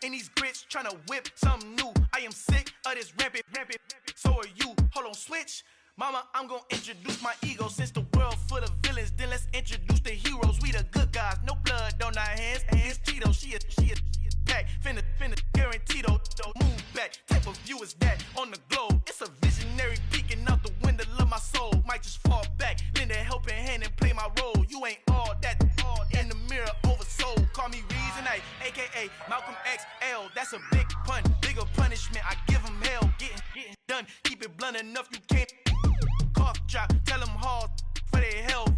in these grits, tryna whip something new. I am sick of this rampant, so are you. Hold on, switch. Mama, I'm gonna introduce my ego. Since the world full of villains, then let's introduce the heroes. We the good guys, no blood on our hands. It's Tito, she is back. Finna, guaranteed, move back. Type of view is that on the globe? It's a visionary peeking out the window of my soul. Might just fall back, lend a helping hand and play my role. You ain't all that in the mirror oversold. Call me Reason A, aka Malcolm XL. That's a big pun, bigger punishment. I give him hell, getting done. Keep it blunt enough, you can't cough drop. Tell them hard for their health.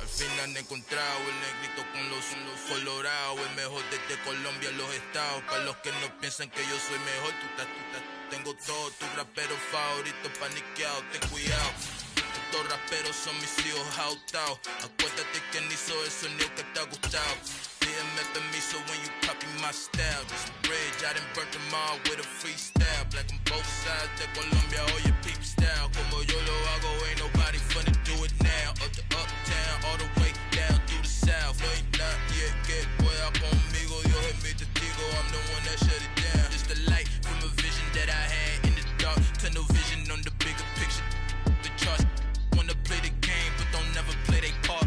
Al fin han encontrado el negrito con los colorados, el mejor desde Colombia a los estados. Para los que no piensan que yo soy mejor, tengo todos tus raperos favoritos paniqueados, ten cuidado. Estos raperos son mis hijos jautados. Acuérdate quién hizo el sonido que te ha gustado. Pídeme permiso when you copy my style. This bridge, I done burnt them all with a freestyle. Black on both sides de Colombia, oye peep style. Como yo lo hago, ain't nobody finna do it now. Up to uptown, all the way down through the south. No hay nadie que pueda conmigo, Dios es mi testigo. I'm the one that shut it down. Just the light from a vision that I had in the dark. Tunnel vision on the bigger picture. The charts wanna play the game, but don't never play their part.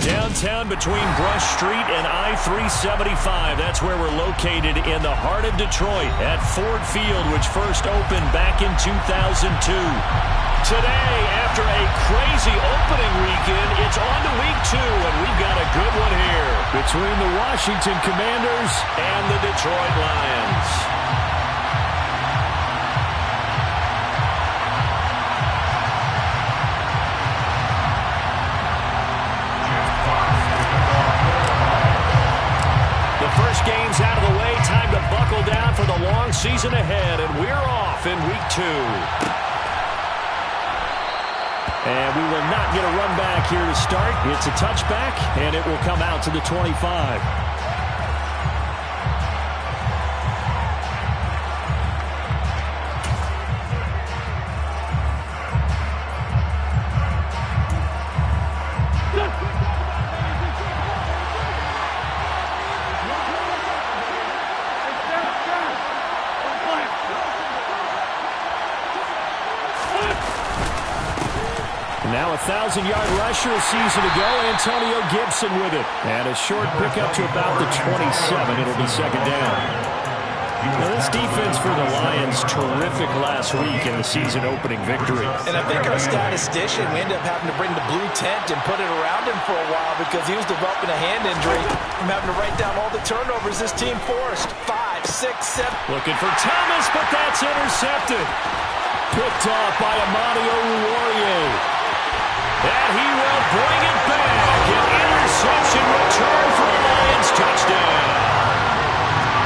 Downtown between Brush Street and I-375. That's where we're located in the heart of Detroit at Ford Field, which first opened back in 2002. Today, after a crazy opening weekend, it's on to week 2, and we've got a good one here between the Washington Commanders and the Detroit Lions. First game's out of the way. Time to buckle down for the long season ahead, and we're off in week 2. And we will not get a run back here to start. It's a touchback, and it will come out to the 25. Now a 1,000-yard rusher a season ago, Antonio Gibson with it. And a short pickup to about the 27. It'll be second down. Now this defense for the Lions, terrific last week in the season-opening victory. And I think our statistician, we ended up having to bring the blue tent and put it around him for a while because he was developing a hand injury from having to write down all the turnovers this team forced. 5, 6, 7. Looking for Thomas, but that's intercepted. Picked off by Amani Oruwariye. And he will bring it back. An interception return for a Lions touchdown.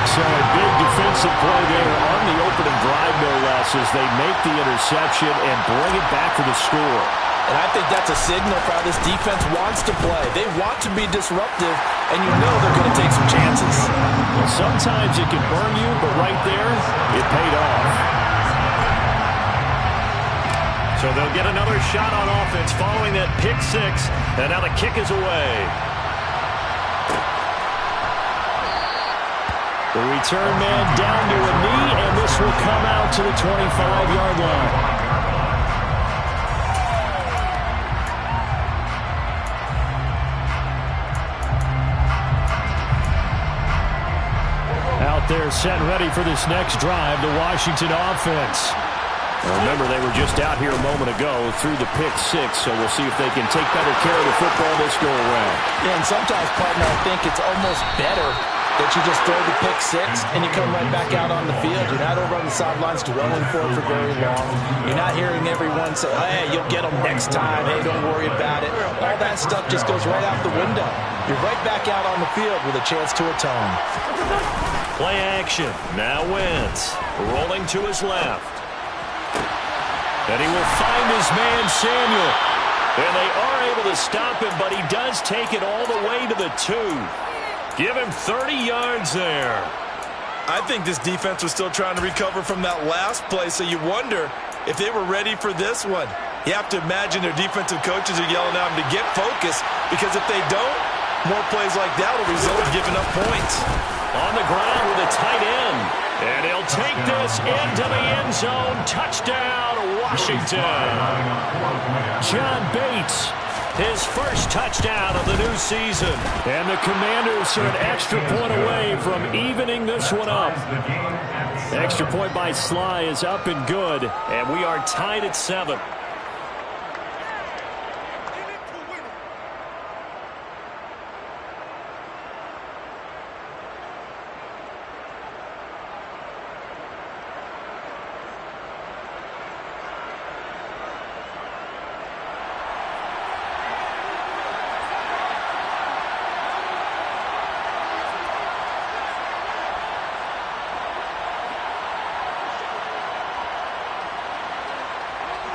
So a big defensive play there on the opening drive, no less, as they make the interception and bring it back for the score. And I think that's a signal for how this defense wants to play. They want to be disruptive, and you know they're going to take some chances. Well, sometimes it can burn you, but right there, it paid off. So they'll get another shot on offense following that pick 6, and now the kick is away. The return man down to a knee, and this will come out to the 25-yard line. Out there set ready for this next drive, the Washington offense. Remember, they were just out here a moment ago through the pick six, so we'll see if they can take better care of the football this go-around. Yeah, and sometimes, partner, I think it's almost better that you just throw the pick six and you come right back out on the field. You're not over on the sidelines dwelling for it for very long. You're not hearing everyone say, oh, hey, you'll get them next time. Hey, don't worry about it. All that stuff just goes right out the window. You're right back out on the field with a chance to atone. Play action. Now Wentz rolling to his left. And he will find his man, Samuel. And they are able to stop him, but he does take it all the way to the 2. Give him 30 yards there. I think this defense was still trying to recover from that last play, so you wonder if they were ready for this one. You have to imagine their defensive coaches are yelling at them to get focused, because if they don't, more plays like that will result in giving up points. On the ground with a tight end. And he'll take this into the end zone. Touchdown, Washington. John Bates, his first touchdown of the new season. And the Commanders are an extra point away from evening this one up. Extra point by Sly is up and good. And we are tied at 7.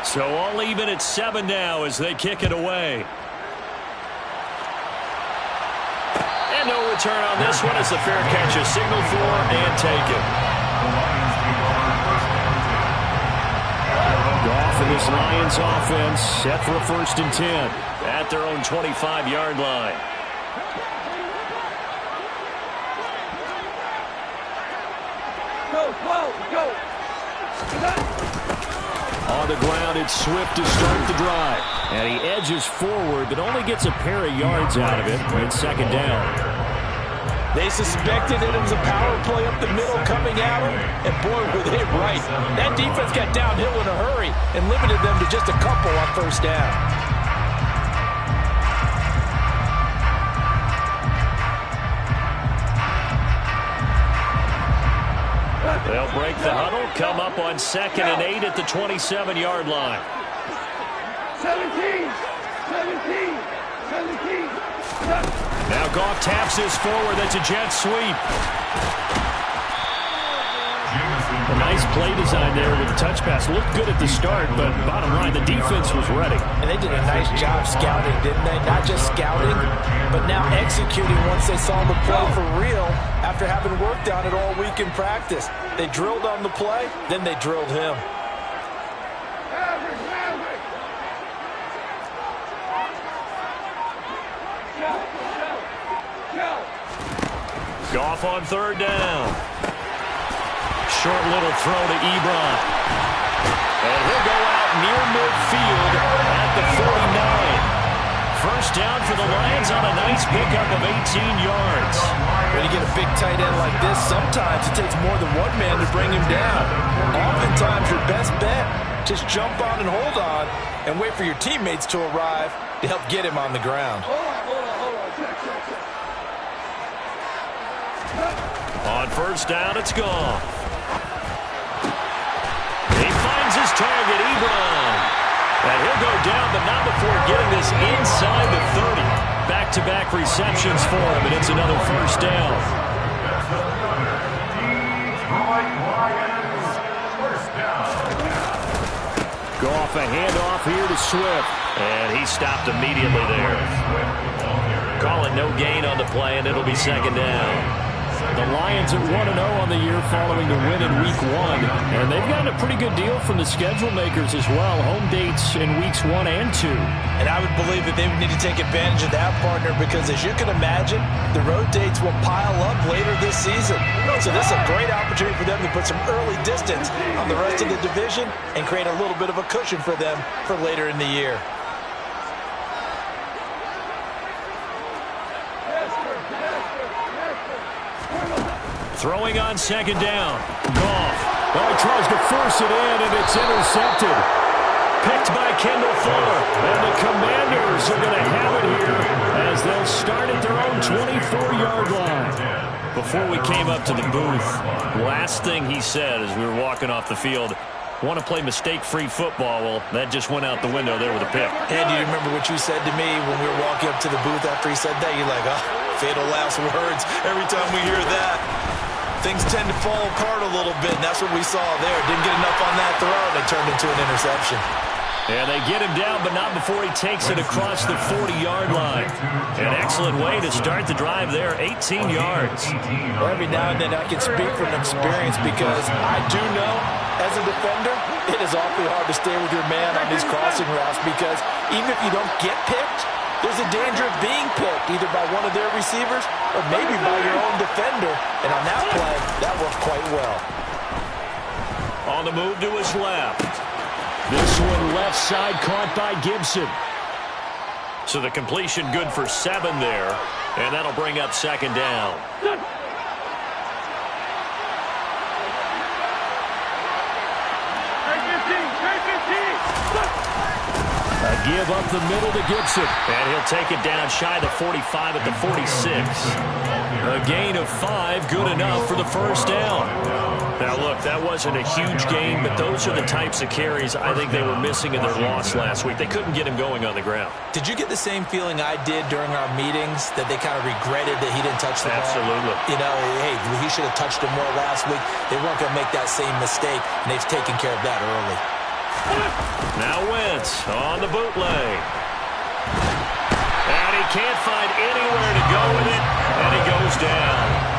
So all even at 7 now as they kick it away. And no return on this one as the fair catch is signaled for and taken. Goff and this Lions offense set for a 1st and 10 at their own 25-yard line. Go! On the ground, it's Swift to start the drive. And he edges forward, but only gets a pair of yards out of it in 2nd down. They suspected that it was a power play up the middle coming at them, and boy, were they right. That defense got downhill in a hurry and limited them to just a couple on 1st down. They'll break the huddle, come up on 2nd and 8 at the 27-yard line. 17. Now Goff taps this forward. That's a jet sweep. A nice play design there with the touch pass. Looked good at the start, but bottom line, the defense was ready. And they did a nice job scouting, didn't they? Not just scouting, but now executing once they saw the play for real after having worked on it all week in practice. They drilled on the play, then they drilled him. Goff on 3rd down. Short little throw to Ebron. And he'll go out near midfield at the 49. 1st down for the Lions on a nice pickup of 18 yards. When you get a big tight end like this, sometimes it takes more than one man to bring him down. Oftentimes, your best bet, just jump on and hold on and wait for your teammates to arrive to help get him on the ground. On 1st down, it's Goff. He finds his target, Ebron. And he'll go down, but not before getting this inside the 30. Back-to-back receptions for him, and it's another 1st down. Goff, a handoff here to Swift. And he stopped immediately there. Calling no gain on the play, and it'll be 2nd down. The Lions are 1-0 on the year following the win in Week 1. And they've gotten a pretty good deal from the schedule makers as well. Home dates in Weeks 1 and 2. And I would believe that they would need to take advantage of that, partner, because as you can imagine, the road dates will pile up later this season. So this is a great opportunity for them to put some early distance on the rest of the division and create a little bit of a cushion for them for later in the year. Throwing on 2nd down. Goff. Well, he tries to force it in, and it's intercepted. Picked by Kendall Fuller. And the Commanders are going to have it here as they'll start at their own 24-yard line. Before we came up to the booth, last thing he said as we were walking off the field, want to play mistake-free football. Well, that just went out the window there with a pick. And do you remember what you said to me when we were walking up to the booth after he said that? You're like, oh, fatal last words. Every time we hear that, things tend to fall apart a little bit, and that's what we saw there. Didn't get enough on that throw, and it turned into an interception. And they get him down, but not before he takes it across the 40-yard line. An excellent way to start the drive there, 18 yards. Well, every now and then I can speak from experience because I do know, as a defender, it is awfully hard to stay with your man on these crossing routes because even if you don't get picked, there's a danger of being picked either by one of their receivers or maybe by your own defender. And on that play, that worked quite well. On the move to his left. This one left side caught by Gibson. So the completion good for 7 there, and that'll bring up second down. A give up the middle to Gibson, and he'll take it down shy of the 45 at the 46. A gain of 5, good enough for the first down. Now, look, that wasn't a huge gain, but those are the types of carries I think they were missing in their loss last week. They couldn't get him going on the ground. Did you get the same feeling I did during our meetings, that they kind of regretted that he didn't touch the ball? Absolutely. You know, hey, he should have touched him more last week. They weren't going to make that same mistake, and they've taken care of that early. Now Wentz on the bootleg. And he can't find anywhere to go with it, and he goes down.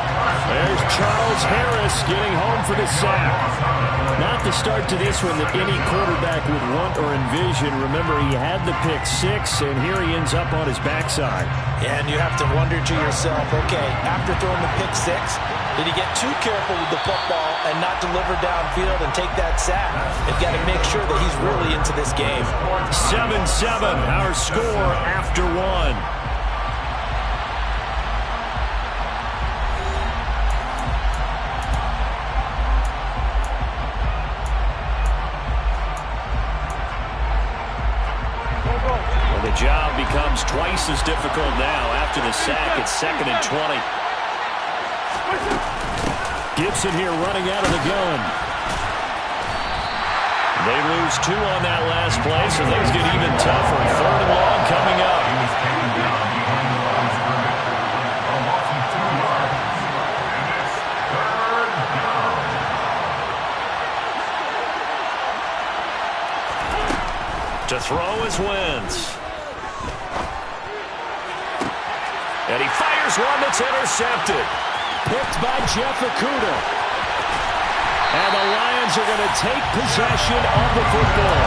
There's Charles Harris getting home for the sack. Not the start to this one that any quarterback would want or envision. Remember, he had the pick 6, and here he ends up on his backside. And you have to wonder to yourself, okay, after throwing the pick 6, did he get too careful with the football and not deliver downfield and take that sack? They've got to make sure that he's really into this game. 7-7, our score after 1. The job becomes twice as difficult now. After the sack, it's 2nd and 20. Gibson here running out of the gun. They lose 2 on that last play, so things get even tougher. 3rd and long coming up. To throw is Wentz. And he fires one that's intercepted. Picked by Jeff Okudah. And the Lions are going to take possession of the football.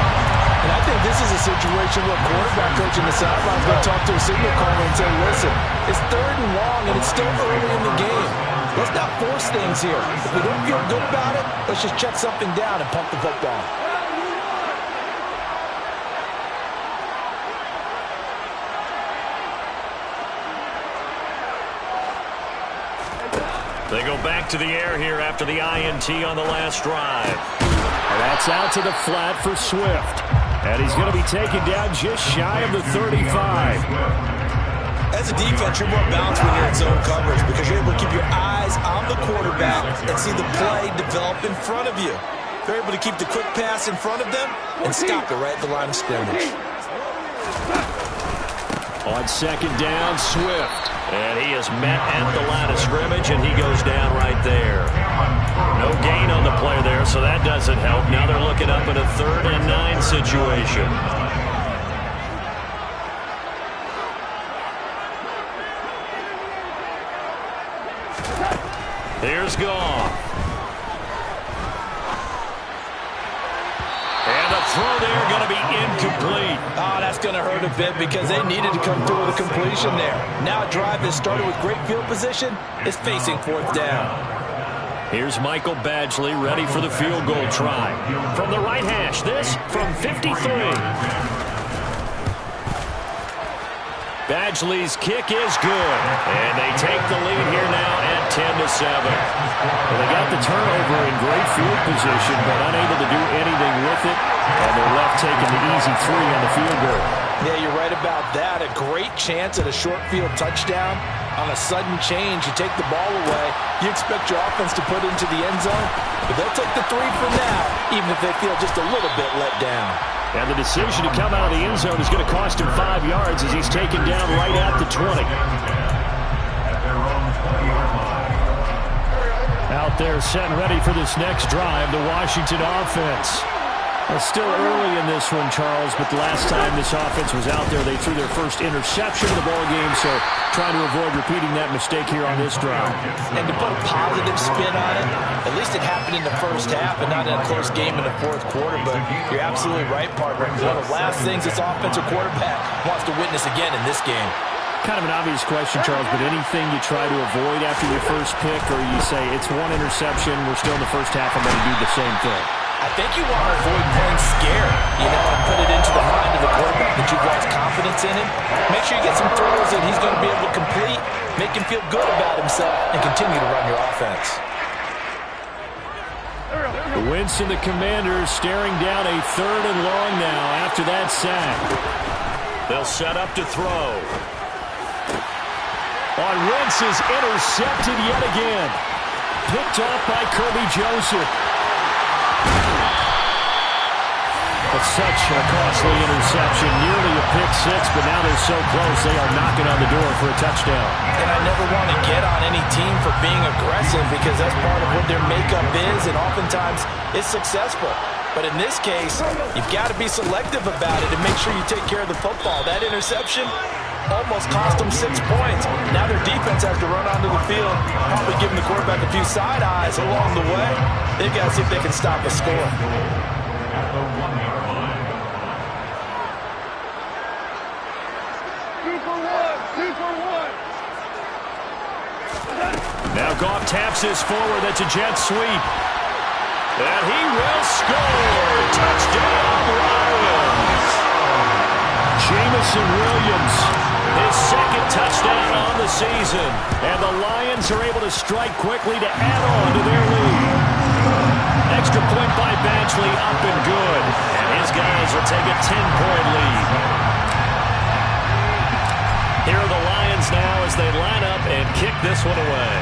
And I think this is a situation where quarterback coach in the sideline is going to talk to a signal caller and say, listen, it's 3rd and long and it's still early in the game. Let's not force things here. If we don't feel good about it, let's just check something down and pump the football. They go back to the air here after the INT on the last drive. And that's out to the flat for Swift. And he's going to be taken down just shy of the 35. As a defense, you're more balanced when you're in zone coverage because you're able to keep your eyes on the quarterback and see the play develop in front of you. You're able to keep the quick pass in front of them and stop it right at the line of scrimmage. On 2nd down, Swift. And he is met at the line of scrimmage, and he goes down right there. No gain on the play there, so that doesn't help. Now they're looking up at a 3rd and 9 situation. Here's Goff. And the throw there going to be incomplete. Oh, that's going to hurt a bit because they needed to come through with a completion there. Now a drive that started with great field position is facing 4th down. Here's Michael Badgley ready for the field goal try. From the right hash, this from 53. Badgley's kick is good. And they take the lead here now at 10-7. Well, they got the turnover in great field position, but unable to do anything with it. And they're left taking the easy 3 on the field goal. Yeah, you're right about that. A great chance at a short field touchdown. On a sudden change, you take the ball away. You expect your offense to put into the end zone, but they'll take the 3 for now, even if they feel just a little bit let down. And the decision to come out of the end zone is going to cost him 5 yards as he's taken down right at the 20. Out there set and ready for this next drive, the Washington offense. Well, still early in this one, Charles, but the last time this offense was out there, they threw their first interception of the ball game, so trying to avoid repeating that mistake here on this drive. And to put a positive spin on it, at least it happened in the first half and not in a close game in the fourth quarter, but you're absolutely right, partner. One of the last things this offensive quarterback wants to witness again in this game. Kind of an obvious question, Charles, but anything you try to avoid after your first pick, or you say it's one interception, we're still in the first half, I'm going to do the same thing? I think you want to avoid playing scared, and put it into the mind of the quarterback that you've lost confidence in him. Make sure you get some throws that he's going to be able to complete, make him feel good about himself, and continue to run your offense. The Wentz and the Commanders staring down a 3rd and long now after that sack. They'll set up to throw. On Wentz is intercepted yet again. Picked up by Kirby Joseph. But such a costly interception, nearly a pick 6, but now they're so close they are knocking on the door for a touchdown. And I never want to get on any team for being aggressive because that's part of what their makeup is, and oftentimes it's successful. But in this case, you've got to be selective about it and make sure you take care of the football. That interception almost cost them 6 points. Now their defense has to run onto the field, probably giving the quarterback a few side eyes along the way. They've got to see if they can stop a score. Now Goff taps this forward. That's a jet sweep. And he will score. Touchdown, Lions. Jamison Williams, his 2nd touchdown on the season. And the Lions are able to strike quickly to add on to their lead. Extra point by Badgley, up and good. And his guys will take a 10-point lead. Here are the Lions now as they line up and kick this one away.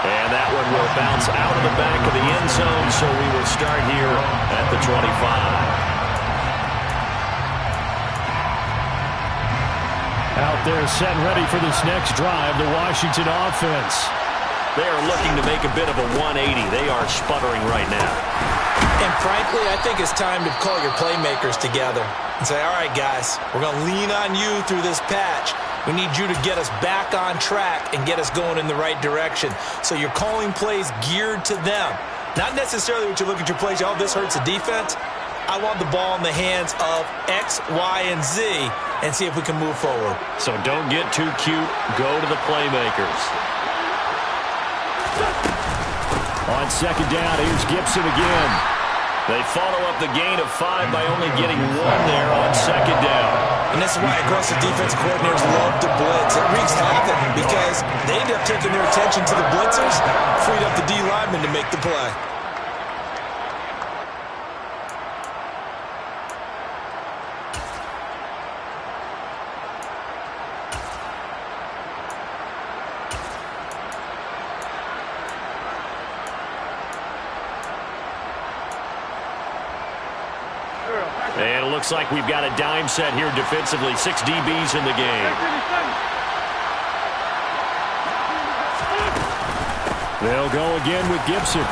And that one will bounce out of the back of the end zone, so we will start here at the 25. Out there set and ready for this next drive, the Washington offense. They are looking to make a bit of a 180. They are sputtering right now. And frankly, I think it's time to call your playmakers together and say, all right, guys, we're going to lean on you through this patch. We need you to get us back on track and get us going in the right direction. So you're calling plays geared to them. Not necessarily what you look at your plays, oh, this hurts the defense. I want the ball in the hands of X, Y, and Z and see if we can move forward. So don't get too cute. Go to the playmakers. On 2nd down, here's Gibson again. They follow up the gain of 5 by only getting 1 there on 2nd down. And this is why aggressive defensive coordinators love to blitz. It wreaks havoc because they end up taking their attention to the blitzers, freed up the D lineman to make the play. And it looks like we've got a dime set here defensively. 6 DBs in the game. They'll go again with Gibson.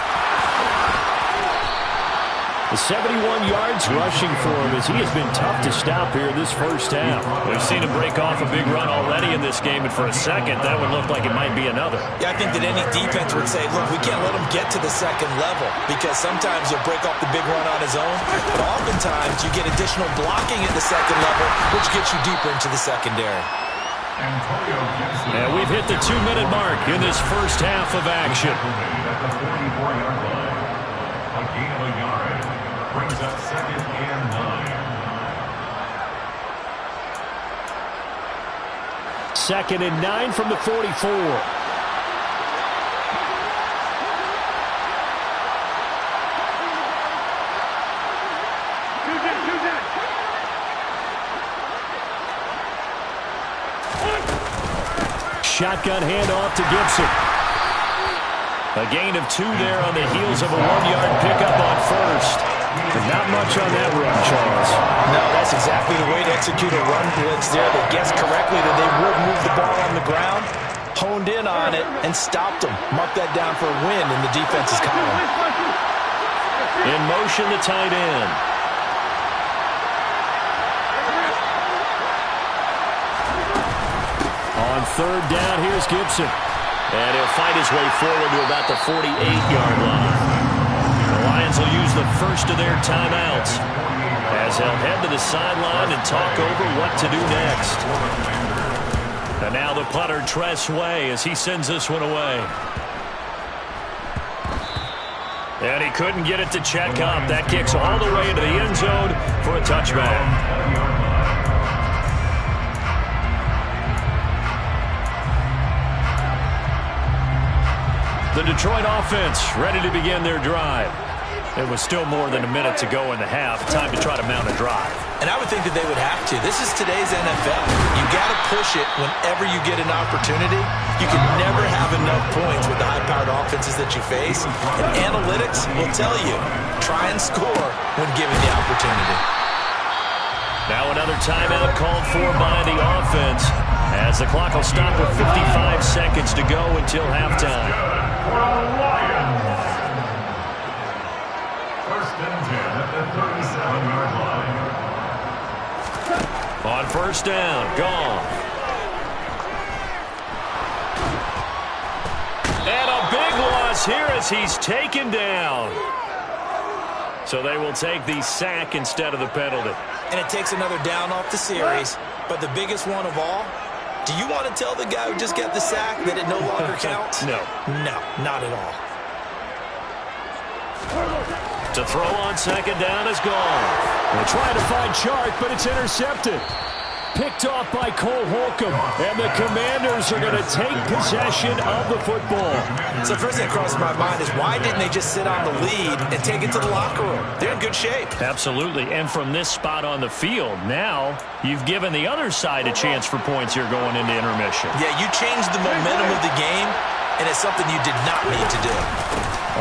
The 71 yards rushing for him as he has been tough to stop here this first half. We've seen him break off a big run already in this game, and for a second, that would look like it might be another. Yeah, I think that any defense would say, look, we can't let him get to the second level because sometimes he'll break off the big run on his own, but oftentimes you get additional blocking at the second level, which gets you deeper into the secondary. And we've hit the 2-minute mark in this first half of action. 2nd and 9 from the 44. Shotgun handoff to Gibson. A gain of 2 there on the heels of a 1-yard pickup on first. But not much on that run, Charles. No, that's exactly the way to execute a run blitz there. They guessed correctly that they would move the ball on the ground, honed in on it, and stopped them. Mark that down for a win in the defense's column. In motion, the tight end. On 3rd down, here's Gibson. And he'll fight his way forward to about the 48-yard line. The Lions will use the first of their timeouts as they'll head to the sideline and talk over what to do next. And now the punter, Tress Way, as he sends this one away. And he couldn't get it to check up. That kicks all the way into the end zone for a touchback. The Detroit offense ready to begin their drive. It was still more than a minute to go in the half. Time to try to mount a drive. And I would think that they would have to. This is today's NFL. You got to push it whenever you get an opportunity. You can never have enough points with the high-powered offenses that you face. And analytics will tell you, try and score when given the opportunity. Now another timeout called for by the offense as the clock will stop with 55 seconds to go until halftime. First and 10 at the 37-yard line. On 1st down, gone. And a big loss here as he's taken down. So they will take the sack instead of the penalty. And it takes another down off the series. But the biggest one of all, do you want to tell the guy who just got the sack that it no longer counts? No. No, not at all. To throw on 2nd down is gone. They'll try to find Chark, but it's intercepted. Picked off by Cole Holcomb, and the Commanders are going to take possession of the football. So first thing that crosses my mind is why didn't they just sit on the lead and take it to the locker room? They're in good shape. Absolutely, and from this spot on the field, now you've given the other side a chance for points here going into intermission. Yeah, you changed the momentum of the game, and it's something you did not need to do.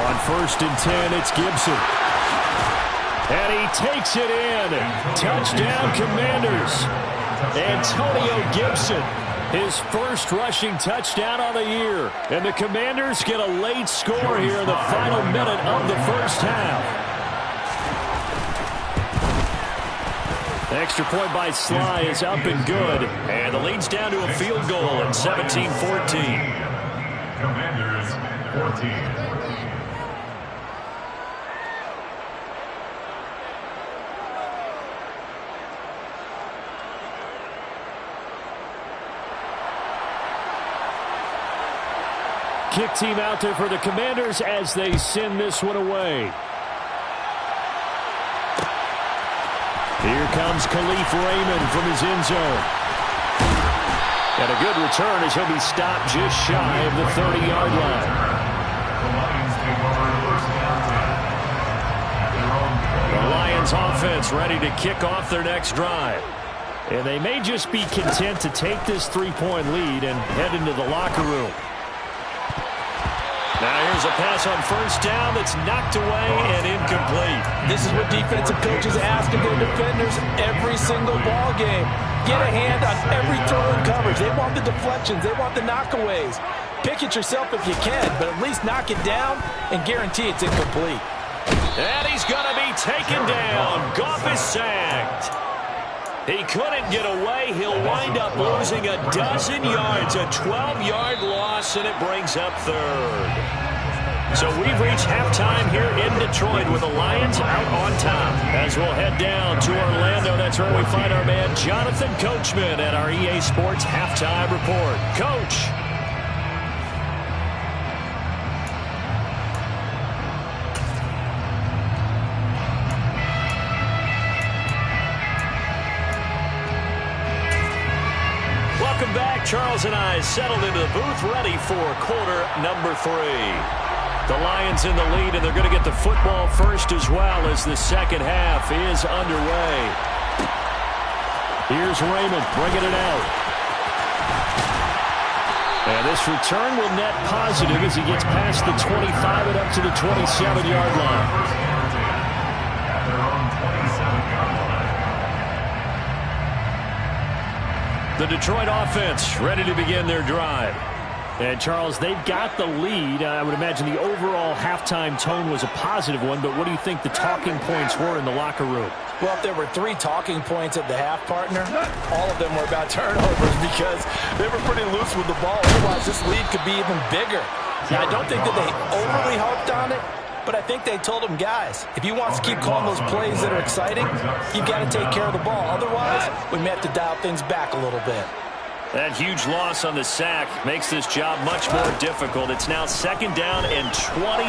On 1st and 10, it's Gibson. And he takes it in. Touchdown, Commanders. Antonio Gibson, his first rushing touchdown on the year. And the Commanders get a late score here in the final minute of the first half. The extra point by Sly is up and good. And the lead's down to a field goal at 17-14. Commanders 14. Kick team out there for the Commanders as they send this one away. Here comes Khalif Raymond from his end zone. And a good return as he'll be stopped just shy of the 30-yard line. The Lions offense ready to kick off their next drive. And they may just be content to take this 3-point lead and head into the locker room. Now here's a pass on 1st down that's knocked away and incomplete. This is what defensive coaches ask of their defenders every single ball game. Get a hand on every throw in coverage. They want the deflections. They want the knockaways. Pick it yourself if you can, but at least knock it down and guarantee it's incomplete. And he's going to be taken down. Goff is sacked. He couldn't get away. He'll wind up losing a dozen yards, a 12-yard loss, and it brings up 3rd. So we've reached halftime here in Detroit with the Lions out on top. As we'll head down to Orlando, that's where we find our man Jonathan Coachman at our EA Sports Halftime Report. Coach. Welcome back. Charles and I settled into the booth, ready for quarter number 3. The Lions in the lead, and they're going to get the football first as well as the second half is underway. Here's Raymond bringing it out. And this return will net positive as he gets past the 25 and up to the 27-yard line. The Detroit offense ready to begin their drive. And, Charles, they've got the lead. I would imagine the overall halftime tone was a positive one, but what do you think the talking points were in the locker room? Well, if there were 3 talking points at the half, partner, all of them were about turnovers because they were pretty loose with the ball. Otherwise, this lead could be even bigger. Now, I don't think that they overly harped on it, but I think they told them, guys, if you want to keep calling those plays that are exciting, you've got to take care of the ball. Otherwise, we may have to dial things back a little bit. That huge loss on the sack makes this job much more difficult. It's now second down and 22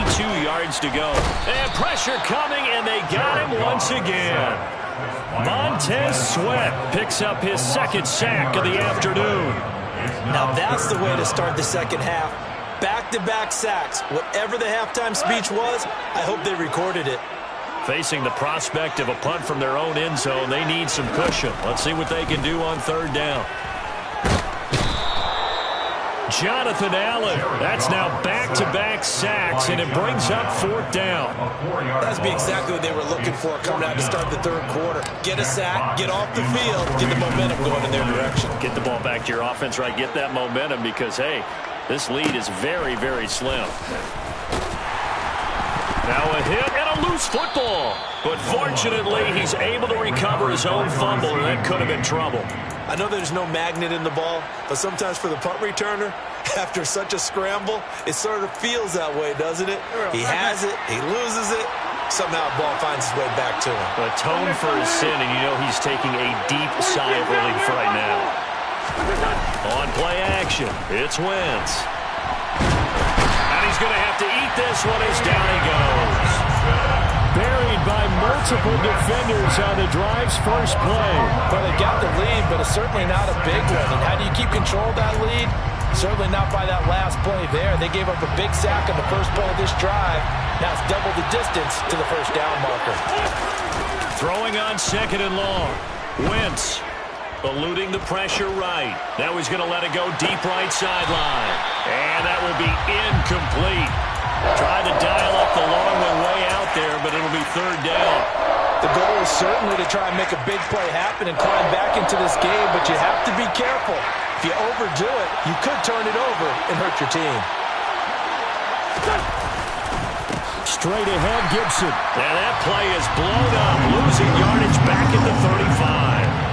yards to go. And pressure coming, and they got him once again. Montez Sweat picks up his second sack of the afternoon. Now that's the way to start the second half. Back-to-back sacks. Whatever the halftime speech was, I hope they recorded it. Facing the prospect of a punt from their own end zone, they need some cushion. Let's see what they can do on third down. Jonathan Allen, that's now back-to-back sacks, and it brings up fourth down. That's be exactly what they were looking for coming out to start the third quarter. Get a sack, get off the field, get the momentum going in their direction. Get the ball back to your offense, right? Get that momentum because, hey, this lead is very, very slim. Now a hit and a loose football. But fortunately, he's able to recover his own fumble, and that could have been trouble. I know there's no magnet in the ball, but sometimes for the punt returner, after such a scramble, it sort of feels that way, doesn't it? He has it, he loses it, somehow the ball finds its way back to him. Atone for his sin, and you know he's taking a deep sigh of relief right now. On play action, it's Wentz. And he's going to have to eat this one as down he goes. Buried by multiple defenders on the drive's first play. Well, they got the lead, but it's certainly not a big one. And how do you keep control of that lead? Certainly not by that last play there. They gave up a big sack on the first play of this drive. Now it's double the distance to the first down marker. Throwing on second and long. Wentz eluding the pressure right. Now he's going to let it go deep right sideline. And that will be incomplete. Tried to dial up the long one way out there, but it'll be third down. The goal is certainly to try and make a big play happen and climb back into this game, but you have to be careful. If you overdo it, you could turn it over and hurt your team. Straight ahead, Gibson. And that play is blown up, losing yardage back at the 35.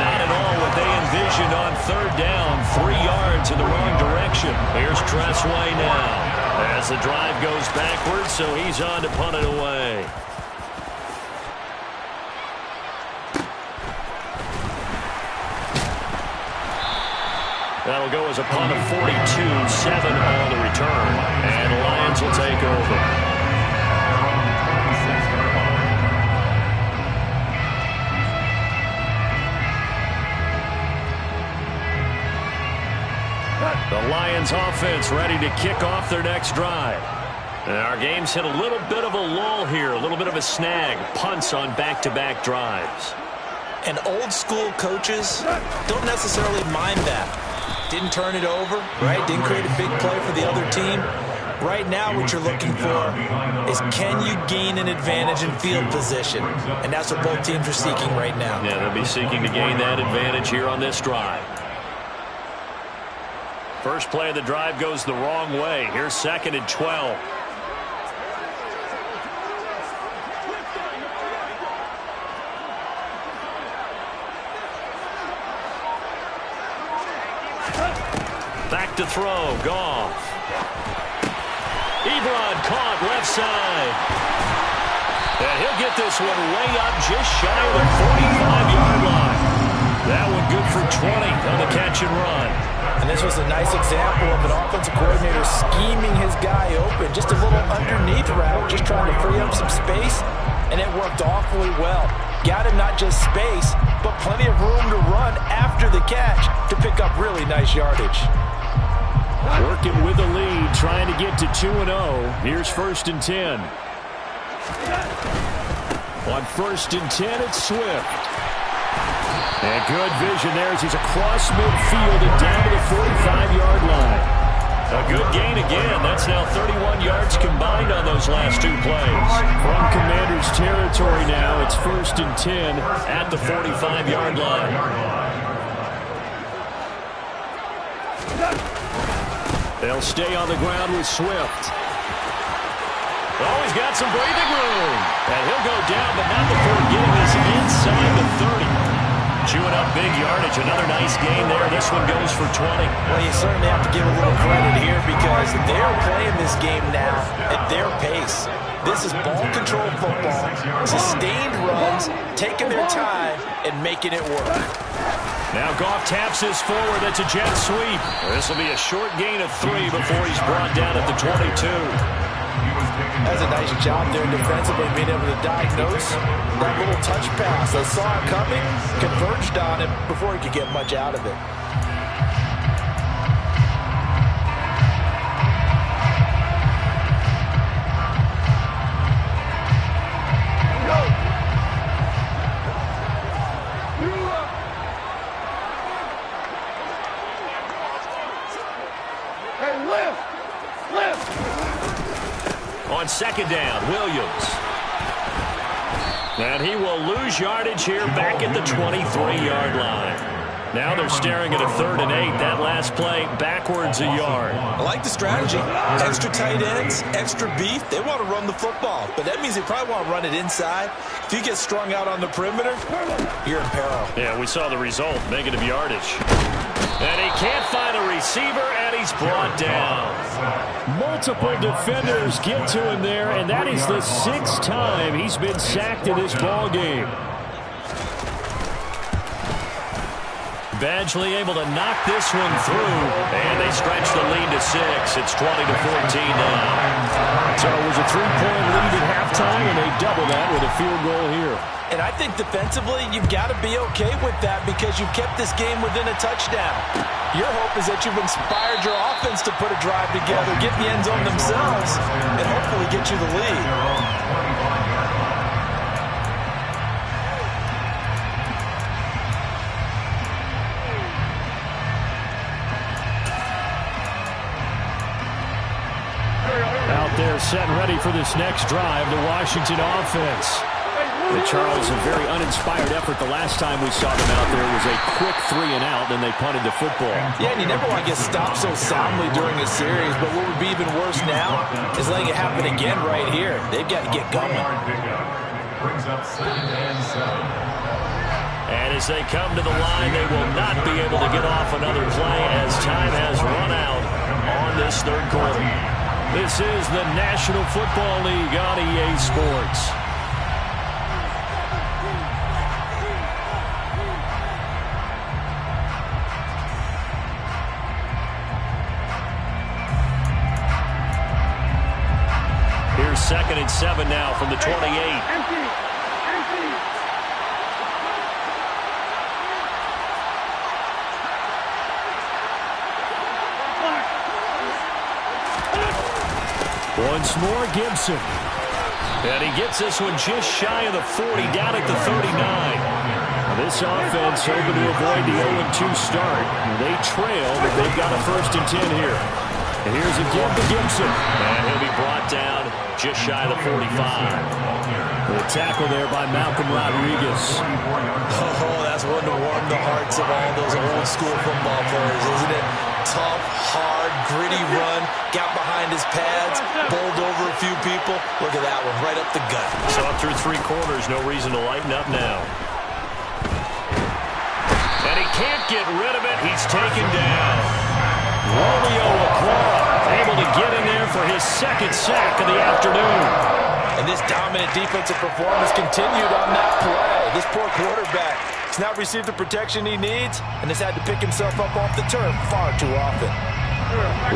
Not at all what they envisioned on third down. 3 yards in the wrong direction. Here's Tressway now. As the drive goes backwards, so he's on to punt it away. That'll go as a punt of 42, 7 on the return. And the Lions will take over. The Lions offense ready to kick off their next drive. And our game's hit a little bit of a lull here, a little bit of a snag. Punts on back-to-back drives. And old school coaches don't necessarily mind that. Didn't turn it over, right? Didn't create a big play for the other team. Right now what you're looking for is can you gain an advantage in field position? And that's what both teams are seeking right now. Yeah, they'll be seeking to gain that advantage here on this drive. First play of the drive goes the wrong way. Here's second and 12. Back to throw, Goff. Ebron caught left side. And he'll get this one way up just shy of the 45-yard line. That one good for 20 on the catch and run. And this was a nice example of an offensive coordinator scheming his guy open. Just a little underneath route, just trying to free up some space, and it worked awfully well. Got him not just space, but plenty of room to run after the catch to pick up really nice yardage. Working with the lead, trying to get to 2-0. Here's 1st and 10. On 1st and 10, it's Swift. And good vision there as he's across midfield and down to the 45-yard line. A good gain again. That's now 31 yards combined on those last 2 plays. From Commanders territory now, it's 1st and 10 at the 45-yard line. They'll stay on the ground with Swift. Oh, he's got some breathing room. And he'll go down, but not before getting this inside the 30. Chewing up big yardage. Another nice gain there. This one goes for 20. Well, you certainly have to give a little credit here because they're playing this game now at their pace. This is ball control football, sustained runs, taking their time, and making it work. Now Goff taps this forward. That's a jet sweep. This will be a short gain of 3 before he's brought down at the 22. That's a nice job there defensively, being able to diagnose that little touch pass. They saw it coming, converged on him before he could get much out of it. On 2nd down, Williams. And he will lose yardage here back at the 23-yard line. Now they're staring at a 3rd and 8. That last play backwards a yard. I like the strategy. Extra tight ends, extra beef. They want to run the football, but that means they probably want to run it inside. If you get strung out on the perimeter, you're in peril. Yeah, we saw the result, negative yardage. And he can't find a receiver, and he's brought down. Multiple defenders get to him there, and that is the 6th time he's been sacked in this ball game. Badgley able to knock this one through, and they stretch the lead to 6. It's 20-14 now. So it was a 3-point lead at halftime, and they double that with a field goal here. And I think defensively, you've got to be okay with that because you've kept this game within a touchdown. Your hope is that you've inspired your offense to put a drive together, get the end zone themselves, and hopefully get you the lead. Out there set and ready for this next drive, the Washington offense. The Charles, a very uninspired effort the last time we saw them out there. It was a quick 3 and out, then they punted the football. Yeah, and you never want to get stopped so soundly during a series, but what would be even worse now is letting it happen again right here. They've got to get going. Brings up 2nd and 7. And as they come to the line, they will not be able to get off another play as time has run out on this 3rd quarter. This is the National Football League on EA Sports. Here's 2nd and 7 now from the 28. Once more, Gibson. And he gets this one just shy of the 40, down at the 39. This offense hoping to avoid the 0-2 start. They trail, but they've got a 1st and 10 here. And here's again to Gibson. And he'll be brought down just shy of the 45. The tackle there by Malcolm Rodriguez. Oh, that's one to warm the hearts of all those old school football players, isn't it? Tough, hard, gritty run, got behind his pads, bowled over a few people. Look at that one, right up the gut. Saw through 3 quarters, no reason to lighten up now. And he can't get rid of it. He's taken down. Romeo Okwara able to get in there for his 2nd sack of the afternoon. And this dominant defensive performance continued on that play. This poor quarterback has not received the protection he needs and has had to pick himself up off the turf far too often.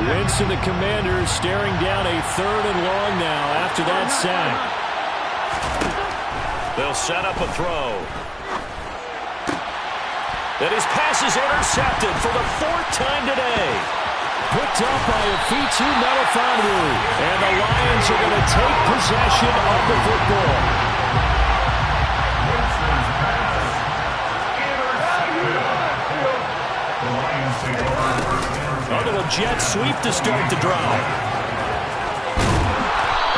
Wentz and the Commanders staring down a 3rd and long now after that sack. They'll set up a throw. And his pass is intercepted for the 4th time today. Picked up by Afitu Melifonwu. And the Lions are going to take possession of the football. A little jet sweep to start the drive.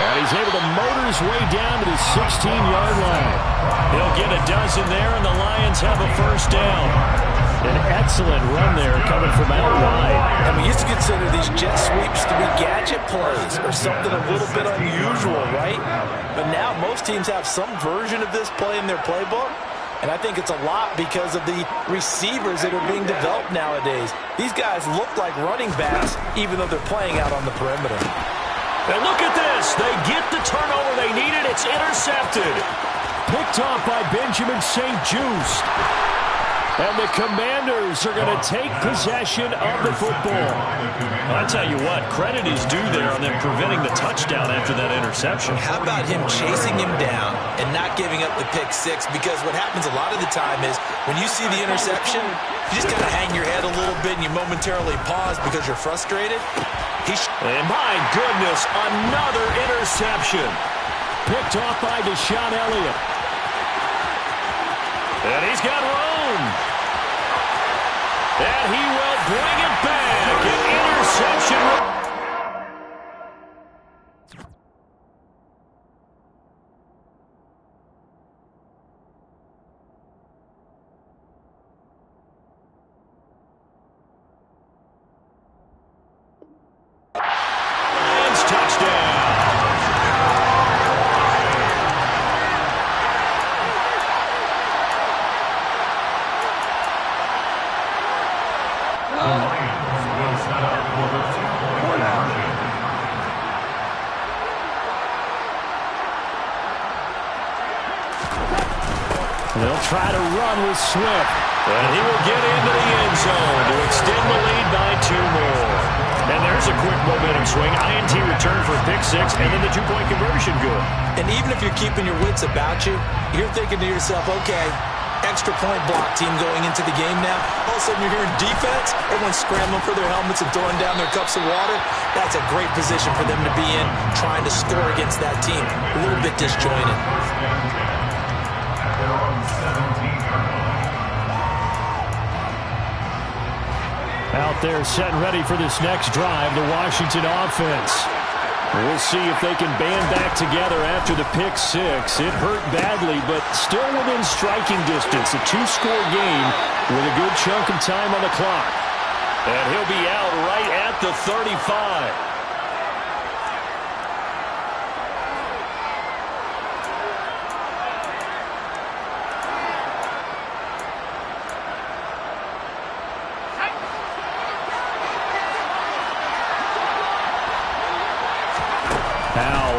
And he's able to motor his way down to the 16-yard line. He'll get a dozen there, and the Lions have a first down. An excellent run there coming from out wide. And we used to consider these jet sweeps to be gadget plays or something a little bit unusual, right? But now most teams have some version of this play in their playbook. And I think it's a lot because of the receivers that are being developed nowadays. These guys look like running backs, even though they're playing out on the perimeter. And look at this. They get the turnover they needed. It's intercepted. Picked off by Benjamin St. Just. And the Commanders are going to take possession of the football. I'll tell you what, credit is due there on them preventing the touchdown after that interception. How about him chasing him down and not giving up the pick six? Because what happens a lot of the time is when you see the interception, you just kind of hang your head a little bit and you momentarily pause because you're frustrated. And my goodness, another interception. Picked off by Deshaun Elliott. And he's got room. And he will bring it back. An interception. Lions touchdown. They'll try to run with Swift. And he will get into the end zone to extend the lead by 2 more. And there's a quick momentum swing. INT return for a pick six, and then the 2-point conversion good. And even if you're keeping your wits about you, you're thinking to yourself, okay, extra point block team going into the game now. All of a sudden you're hearing defense, everyone's scrambling for their helmets and throwing down their cups of water. That's a great position for them to be in, trying to score against that team. A little bit disjointed. Out there set and ready for this next drive, the Washington offense. We'll see if they can band back together after the pick six. It hurt badly, but still within striking distance. A 2-score game with a good chunk of time on the clock. And he'll be out right at the 35.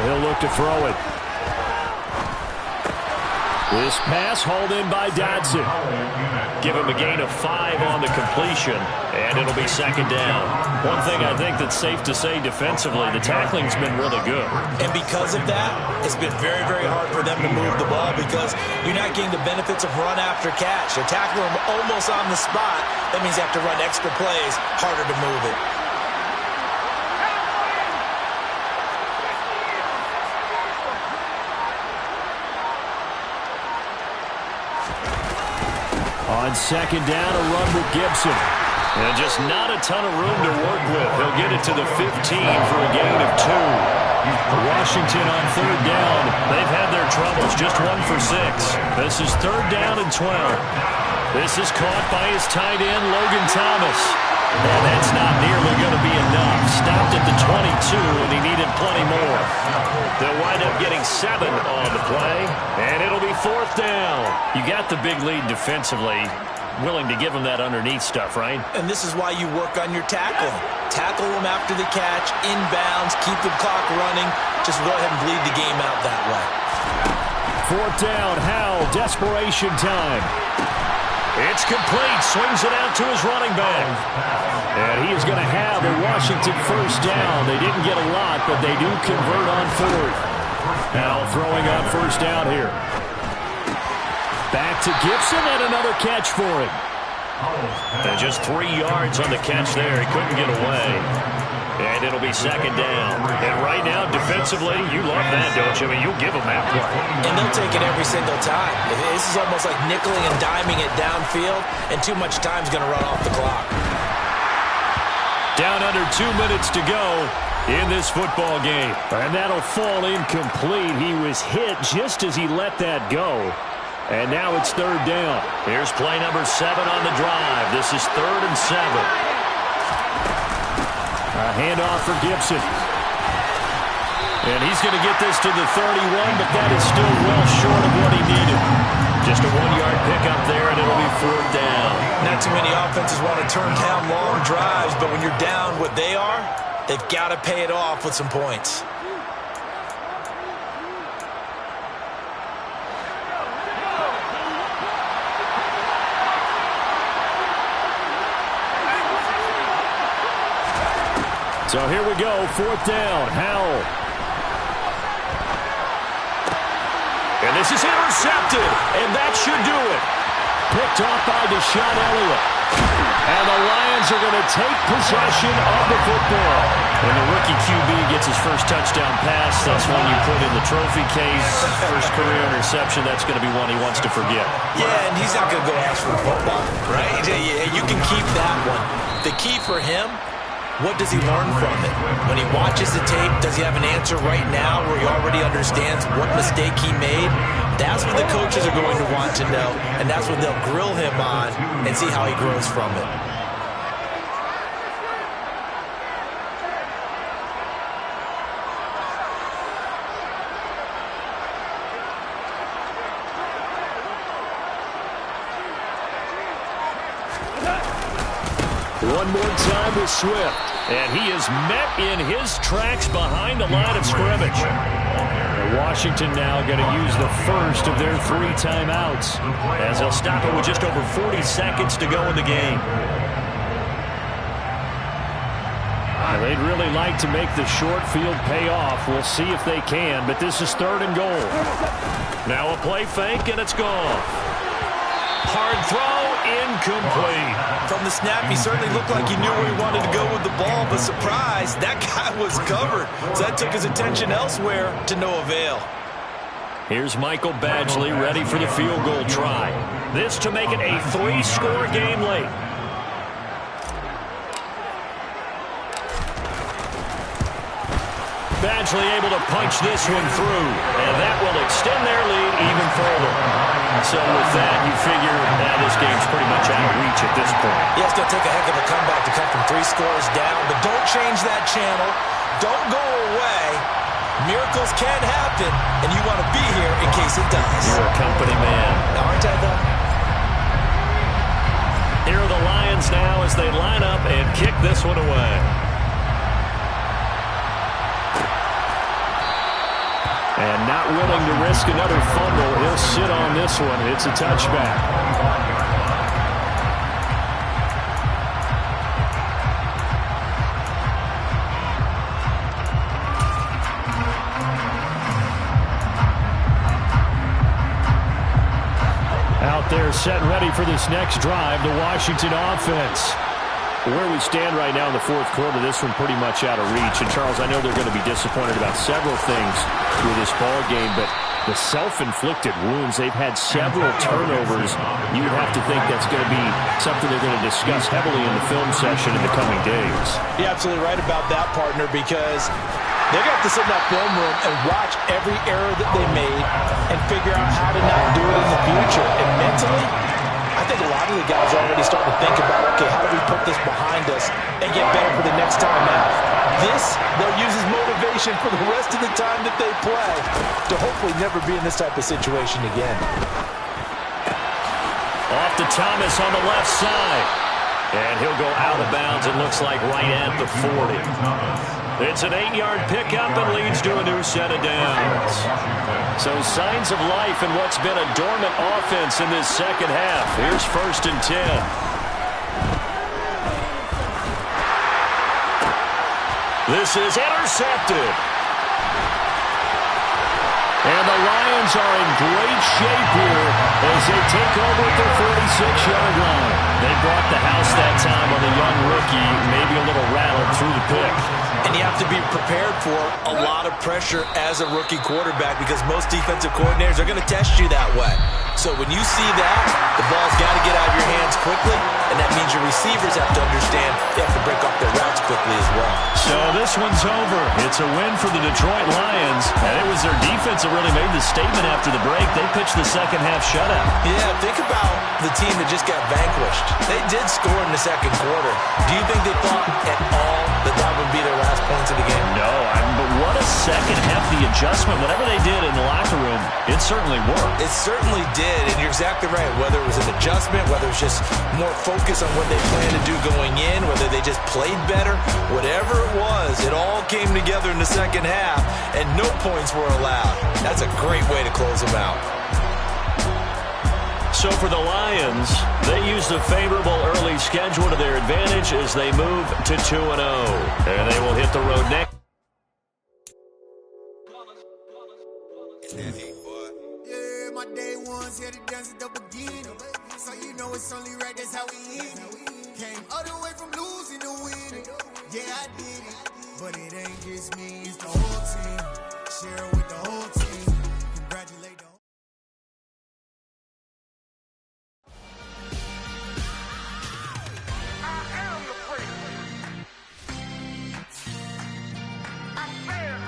He'll look to throw it. This pass hauled in by Dodson. Give him a gain of 5 on the completion, and it'll be second down. One thing I think that's safe to say defensively, the tackling's been really good. And because of that, it's been very, very hard for them to move the ball because you're not getting the benefits of run after catch. They're tackling them almost on the spot. That means you have to run extra plays, harder to move it. On second down, a run with Gibson. And just not a ton of room to work with. He'll get it to the 15 for a gain of 2. Washington on third down. They've had their troubles, just 1 for 6. This is third down and 12. This is caught by his tight end, Logan Thomas. And that's not nearly going to be enough. Stopped at the 22, and he needed plenty more. They'll wind up getting 7 on the play, and it'll be fourth down. You got the big lead defensively. Willing to give them that underneath stuff, right? And this is why you work on your tackling. Tackle them after the catch, inbounds, keep the clock running. Just go ahead and bleed the game out that way. Fourth down, Howell, desperation time. It's complete, swings it out to his running back. And he is going to have a Washington first down. They didn't get a lot, but they do convert on fourth. Now throwing on first down here. Back to Gibson and another catch for him. And just 3 yards on the catch there. He couldn't get away. And it'll be second down. And right now, defensively, you love that, don't you? I mean, you'll give them that play. And they'll take it every single time. This is almost like nickeling and diming it downfield, and too much time's going to run off the clock. Down under 2 minutes to go in this football game. And that'll fall incomplete. He was hit just as he let that go. And now it's third down. Here's play number 7 on the drive. This is 3rd and 7. A handoff for Gibson. And he's going to get this to the 31, but that is still well short of what he needed. Just a 1-yard pickup there, and it'll be 4th down. Not too many offenses want to turn down long drives, but when you're down what they are, they've got to pay it off with some points. So here we go, 4th down, Howell. And this is intercepted, and that should do it. Picked off by Deshaun Elliott. And the Lions are going to take possession of the football. When the rookie QB gets his first touchdown pass, that's one you put in the trophy case. First career interception, that's going to be one he wants to forget. Yeah, and he's not going to go ask for the football, right? You can keep that one. The key for him, what does he learn from it? When he watches the tape, does he have an answer right now where he already understands what mistake he made? That's what the coaches are going to want to know, and that's what they'll grill him on and see how he grows from it. One more time with Swift. And he is met in his tracks behind the line of scrimmage. And Washington now going to use the first of their 3 timeouts, as they'll stop it with just over 40 seconds to go in the game. They'd really like to make the short field pay off. We'll see if they can, but this is 3rd and goal. Now a play fake, and it's gone. Hard throw, incomplete. From the snap, he certainly looked like he knew where he wanted to go with the ball, but surprise, that guy was covered. So that took his attention elsewhere to no avail. Here's Michael Badgley ready for the field goal try. This to make it a 3-score game late. Badgley able to punch this one through, and that will extend their lead even further. So with that, you figure that this game's pretty much out of reach at this point. Yeah, it's going to take a heck of a comeback to come from 3 scores down, but don't change that channel. Don't go away. Miracles can happen, and you want to be here in case it does. You're a company man. Aren't I, though? Here are the Lions now as they line up and kick this one away. And not willing to risk another fumble, he'll sit on this one. It's a touchback. Out there set ready for this next drive, the Washington offense. Where we stand right now in the 4th quarter, this one pretty much out of reach. And, Charles, I know they're going to be disappointed about several things with this ball game, but the self-inflicted wounds, they've had several turnovers. You would have to think that's going to be something they're going to discuss heavily in the film session in the coming days. You're absolutely right about that, partner, because they're going to have to sit in that film room and watch every error that they made and figure out how to not do it in the future. And mentally, I think a lot of the guys are already starting to think about, okay, how do we put this behind us and get better for the next time out? This, they'll use as motivation for the rest of the time that they play to hopefully never be in this type of situation again. Off to Thomas on the left side. And he'll go out of bounds, it looks like right at the 40. It's an 8-yard pickup and leads to a new set of downs. So signs of life in what's been a dormant offense in this second half. Here's 1st and 10. This is intercepted. And the Lions Lions are in great shape here as they take over at their 46-yard line. They brought the house that time on the young rookie, maybe a little rattled through the pick. And you have to be prepared for a lot of pressure as a rookie quarterback because most defensive coordinators are going to test you that way. So when you see that, the ball's got to get out of your hands quickly, and that means your receivers have to understand they have to break off their routes quickly as well. So this one's over. It's a win for the Detroit Lions, and it was their defense that really made the statement after the break. They pitched the second-half shutout. Yeah, think about the team that just got vanquished. They did score in the second quarter. Do you think they thought at all that that would be their last points of the game? No, but what a second half. The adjustment, whatever they did in the locker room, it certainly worked. It certainly did, and you're exactly right. Whether it was an adjustment, whether it was just more focus on what they planned to do going in, whether they just played better, whatever it was, it all came together in the second half, and no points were allowed. That's a great way to close them out. So for the Lions, they used a favorable early schedule to their advantage as they move to 2-0. And they will hit the road next. Yeah, my day ones here to dance at the beginning. So you know it's only right, that's how we end it. Came all the way from losing to winning. Yeah, I did it. But it ain't just me, it's the whole team. Share it with